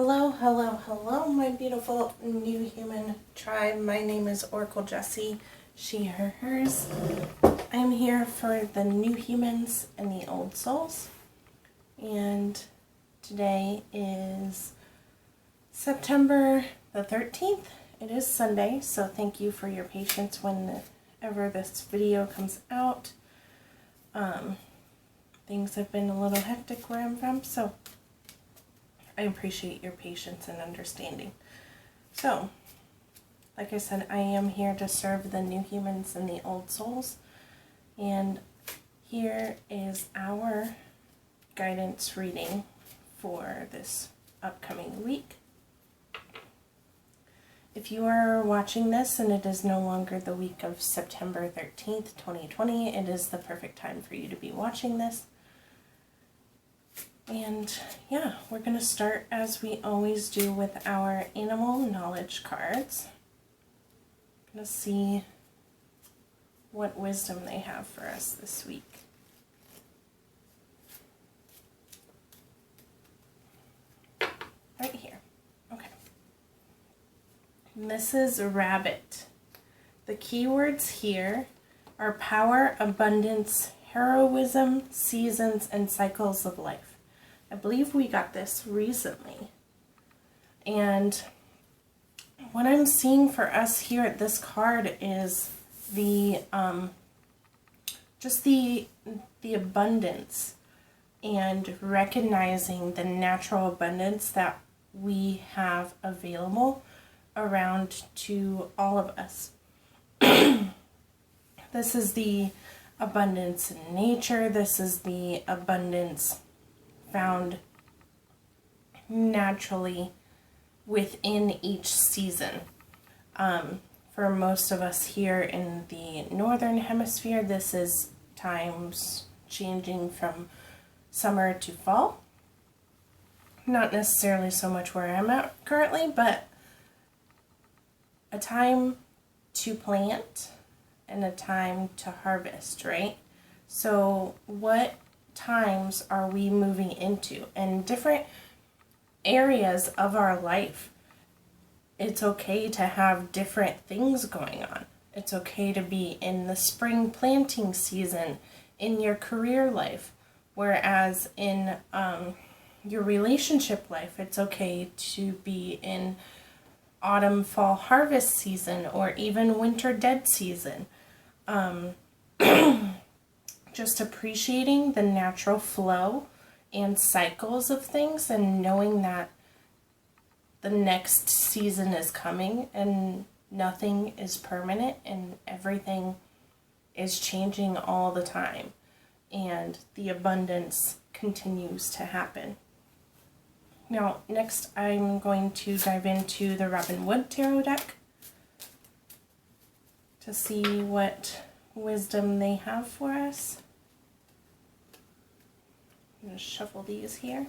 Hello, hello, hello, my beautiful new human tribe. My name is Oracle Jessie, she, her, hers. I'm here for the new humans and the old souls. And today is September the 13th. It is Sunday, so thank you for your patience whenever this video comes out. Things have been a little hectic where I'm from, so I appreciate your patience and understanding. So, like I said, I am here to serve the new humans and the old souls. And here is our guidance reading for this upcoming week. If you are watching this and it is no longer the week of September 13th, 2020, it is the perfect time for you to be watching this. And yeah, we're going to start as we always do with our animal knowledge cards. I'm going to see what wisdom they have for us this week. Right here. Okay. And this is rabbit. The keywords here are power, abundance, heroism, seasons, and cycles of life. I believe we got this recently. And what I'm seeing for us here at this card is the just the abundance and recognizing the natural abundance that we have available around to all of us. This is the abundance in nature. This is the abundance found naturally within each season. For most of us here in the northern hemisphere, this is times changing from summer to fall. Not necessarily so much where I'm at currently, but a time to plant and a time to harvest, right? So what times are we moving into? And different areas of our life, it's okay to have different things going on. It's okay to be in the spring planting season in your career life, whereas in your relationship life, it's okay to be in autumn, fall, harvest season, or even winter dead season. Just appreciating the natural flow and cycles of things and knowing that the next season is coming and nothing is permanent and everything is changing all the time and the abundance continues to happen. Now, next I'm going to dive into the Robin Wood Tarot deck to see what wisdom they have for us. I'm going to shuffle these here.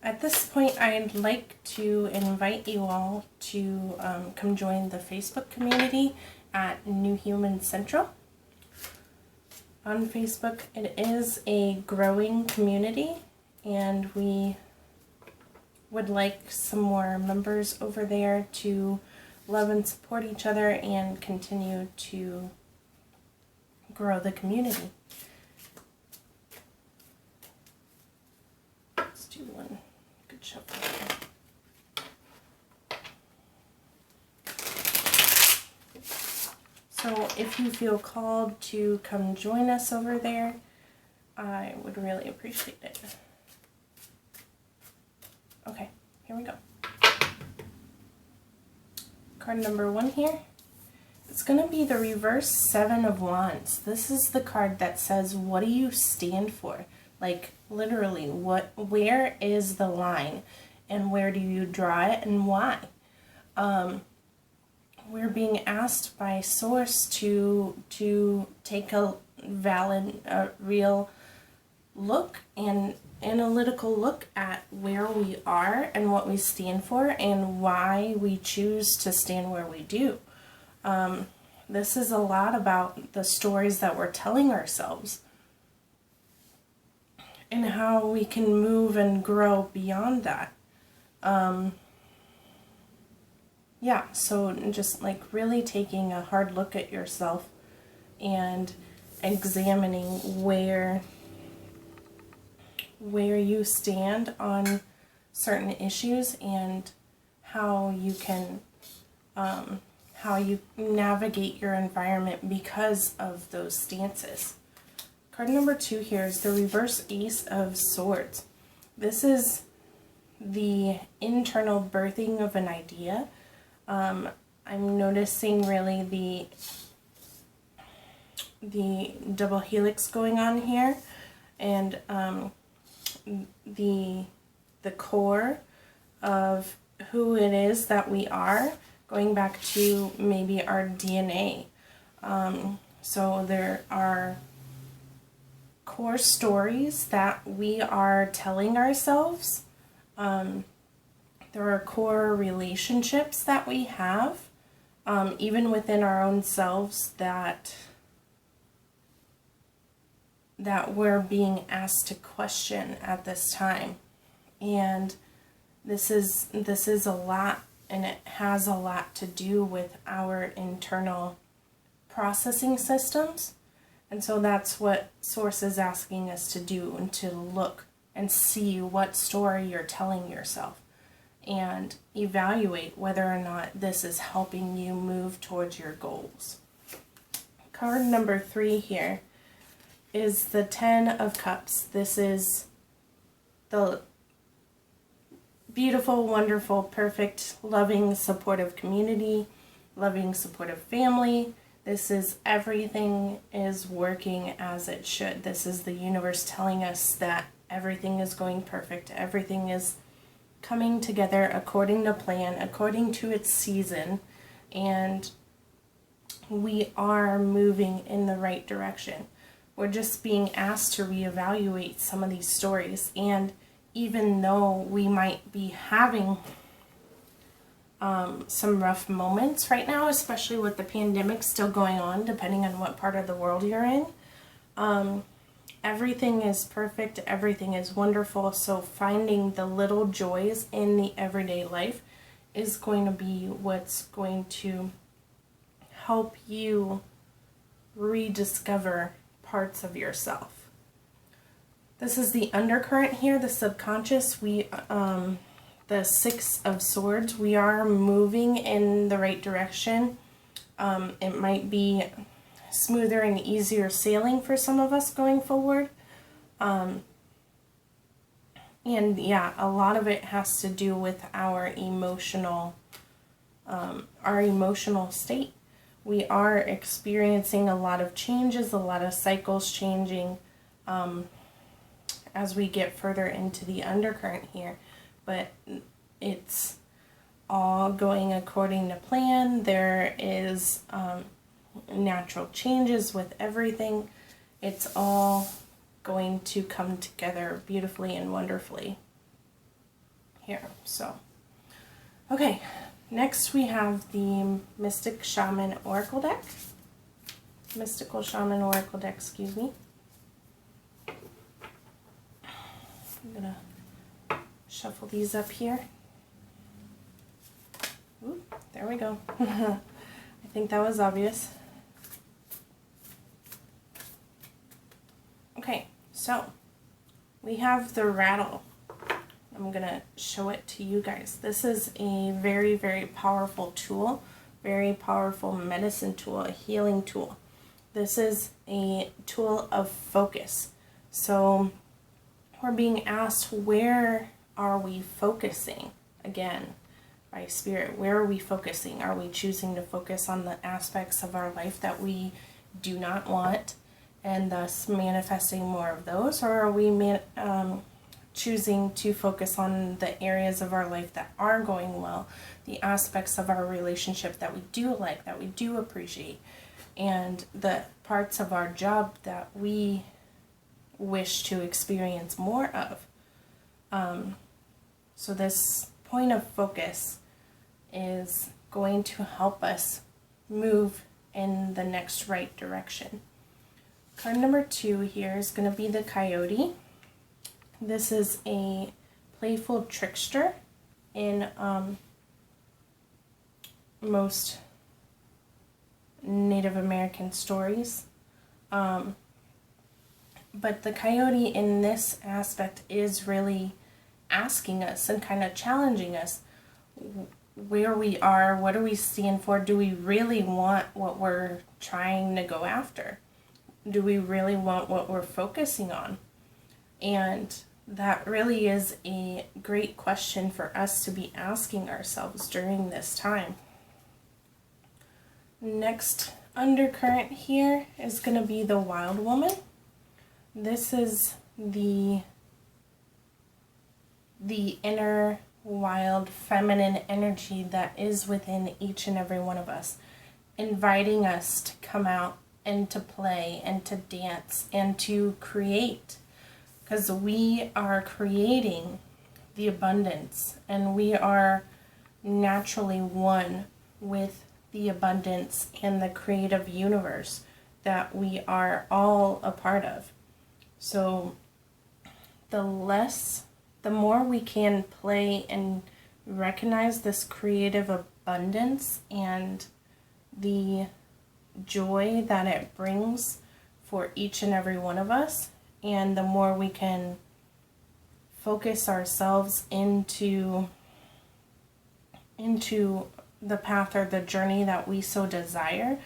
At this point, I'd like to invite you all to come join the Facebook community at New Human Central. On Facebook, it is a growing community, and we would like some more members over there to love and support each other and continue to grow the community. Let's do one good shuffle here. So if you feel called to come join us over there, I would really appreciate it. Okay, here we go. Card number 1 here. It's going to be the reverse 7 of Wands. This is the card that says, what do you stand for? Like, literally, where is the line? And where do you draw it and why? We're being asked by Source to take a valid, real look and analytical look at where we are and what we stand for and why we choose to stand where we do. This is a lot about the stories that we're telling ourselves. and how we can move and grow beyond that. Yeah, so just like really taking a hard look at yourself and examining where you stand on certain issues and how you can how you navigate your environment because of those stances. Card number 2 here is the reverse Ace of Swords. This is the internal birthing of an idea. I'm noticing really the double helix going on here, and the core of who it is that we are, going back to maybe our DNA. So there are core stories that we are telling ourselves. There are core relationships that we have, even within our own selves, that we're being asked to question at this time. And this is a lot, and it has a lot to do with our internal processing systems. And so that's what Source is asking us to do, and to look and see what story you're telling yourself and evaluate whether or not this is helping you move towards your goals. Card number 3 here is the 10 of Cups. This is the beautiful, wonderful, perfect, loving, supportive community, loving, supportive family. This is everything is working as it should. This is the universe telling us that everything is going perfect. Everything is coming together according to plan, according to its season, and we are moving in the right direction. We're just being asked to reevaluate some of these stories, and even though we might be having some rough moments right now, especially with the pandemic still going on, depending on what part of the world you're in, everything is perfect, everything is wonderful. So finding the little joys in the everyday life is going to be what's going to help you rediscover parts of yourself. This is the undercurrent here, the subconscious. The 6 of Swords, we are moving in the right direction. It might be smoother and easier sailing for some of us going forward. And yeah, a lot of it has to do with our emotional state. We are experiencing a lot of changes, a lot of cycles changing as we get further into the undercurrent here. But it's all going according to plan. There is natural changes with everything. It's all going to come together beautifully and wonderfully here. So, okay, next we have the Mystical Shaman Oracle deck, excuse me. I'm gonna shuffle these up here. Ooh, there we go. I think that was obvious. Okay, so we have the rattle. I'm gonna show it to you guys. This is a very, very powerful tool, very powerful medicine tool, a healing tool. This is a tool of focus. So we're being asked, where are we focusing? Again, by Spirit, where are we focusing? Are we choosing to focus on the aspects of our life that we do not want, and thus manifesting more of those? Or are we choosing to focus on the areas of our life that are going well, the aspects of our relationship that we do like, that we do appreciate, and the parts of our job that we wish to experience more of? So this point of focus is going to help us move in the next right direction. Card number 2 here is going to be the Coyote. This is a playful trickster in most Native American stories. But the coyote in this aspect is really asking us and kind of challenging us where we are, what do we stand for, do we really want what we're trying to go after? Do we really want what we're focusing on? And that really is a great question for us to be asking ourselves during this time. Next undercurrent here is going to be the wild woman. This is the inner wild feminine energy that is within each and every one of us, inviting us to come out and to play and to dance and to create, because we are creating the abundance and we are naturally one with the abundance and the creative universe that we are all a part of. So the more we can play and recognize this creative abundance and the joy that it brings for each and every one of us, and the more we can focus ourselves into the path or the journey that we so desire,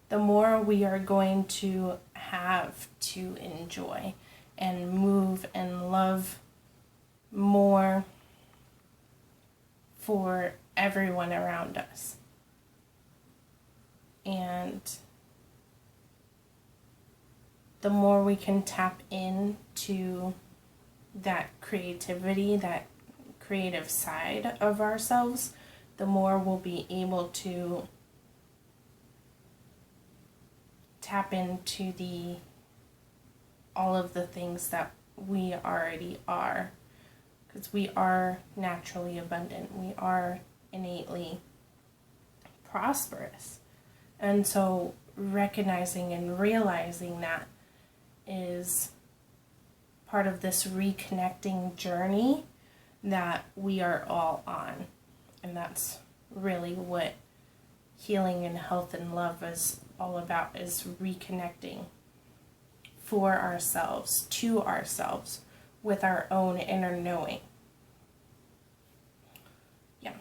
the more we are going to have to enjoy and move and love more for everyone around us. And the more we can tap into that creativity, that creative side of ourselves, the more we'll be able to tap into all of the things that we already are, because we are naturally abundant, we are innately prosperous. And so recognizing and realizing that is part of this reconnecting journey that we are all on. And that's really what healing and health and love is all about, is reconnecting for ourselves, to ourselves, with our own inner knowing. Yeah.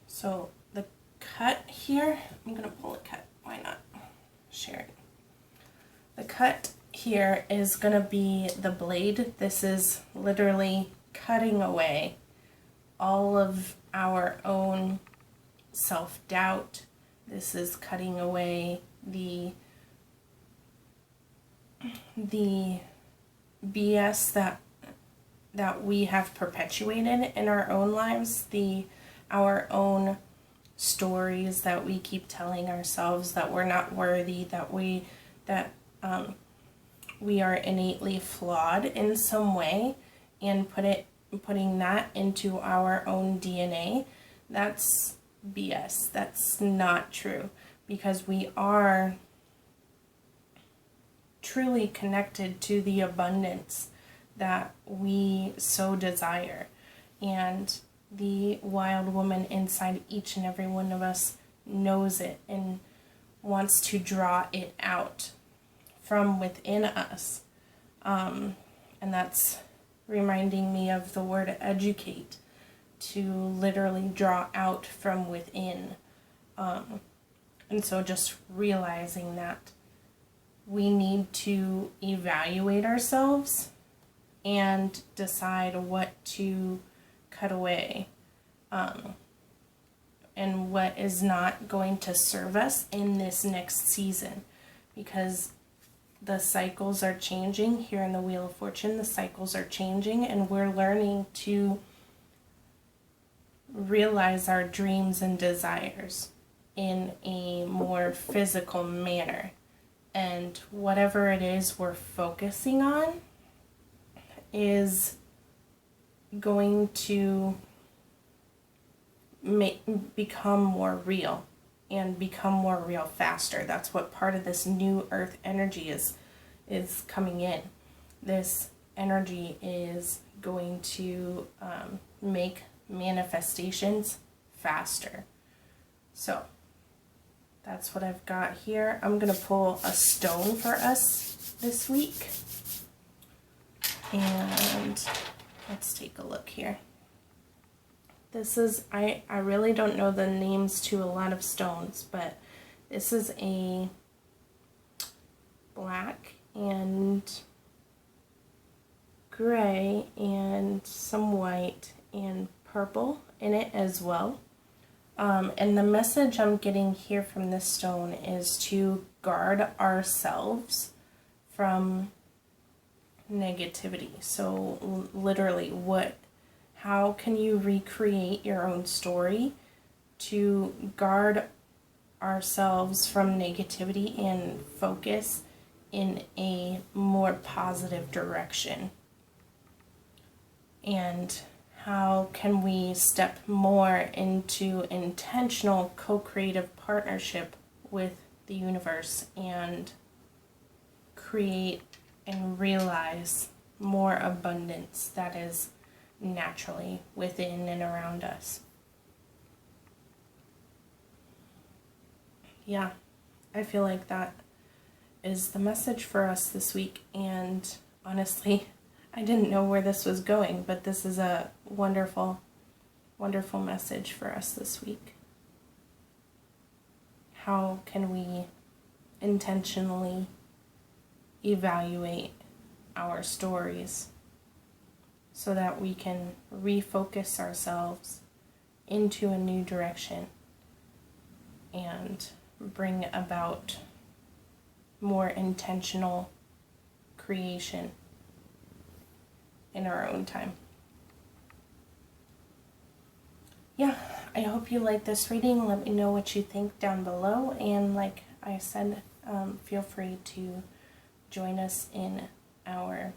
So the cut here, I'm going to pull a cut. Why not? Share it. The cut here is going to be the blade. This is literally cutting away all of our own self-doubt. This is cutting away the BS that we have perpetuated in our own lives, our own stories that we keep telling ourselves, that we're not worthy, that we are innately flawed in some way, and putting that into our own DNA. That's BS. That's not true, because we are truly connected to the abundance that we so desire. And the wild woman inside each and every one of us knows it and wants to draw it out from within us. And that's reminding me of the word educate, to literally draw out from within. And so just realizing that we need to evaluate ourselves and decide what to cut away, and what is not going to serve us in this next season, because the cycles are changing here in the Wheel of Fortune. The cycles are changing, and we're learning to realize our dreams and desires in a more physical manner. And whatever it is we're focusing on is going to become more real, and become more real faster. That's what part of this new earth energy is coming in. This energy is going to make manifestations faster. So that's what I've got here. I'm going to pull a stone for us this week. And let's take a look here. This is, I really don't know the names to a lot of stones, but this is a black and gray and some white and purple in it as well. And the message I'm getting here from this stone is to guard ourselves from negativity. So literally, how can you recreate your own story to guard ourselves from negativity and focus in a more positive direction? And how can we step more into intentional co-creative partnership with the universe and create and realize more abundance that is naturally within and around us? Yeah, I feel like that is the message for us this week, and honestly, I didn't know where this was going, but this is a wonderful, wonderful message for us this week. How can we intentionally evaluate our stories so that we can refocus ourselves into a new direction and bring about more intentional creation in our own time? Yeah, I hope you like this reading. Let me know what you think down below, and like I said, feel free to join us in our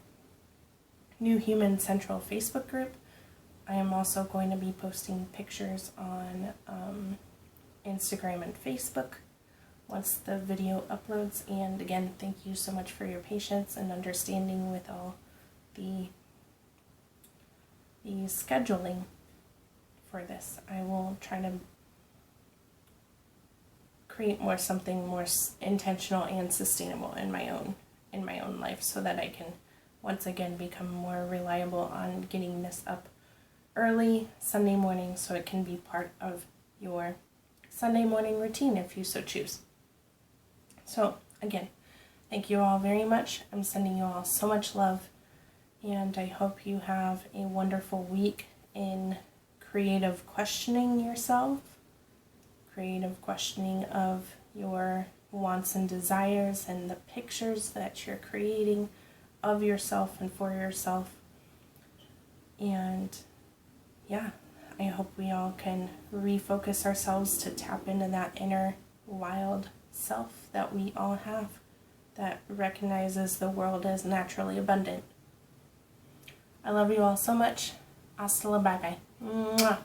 New Human Central Facebook group. I am also going to be posting pictures on Instagram and Facebook once the video uploads. And again, thank you so much for your patience and understanding with all the scheduling for this. I will try to create something more intentional and sustainable in my own life, so that I can once again become more reliable on getting this up early Sunday morning, so it can be part of your Sunday morning routine if you so choose. So again, thank you all very much. I'm sending you all so much love, and I hope you have a wonderful week in creative questioning yourself, creative questioning of your wants and desires and the pictures that you're creating of yourself and for yourself. And yeah, I hope we all can refocus ourselves to tap into that inner wild self that we all have, that recognizes the world as naturally abundant. I love you all so much. Hasta la bye. Mwah.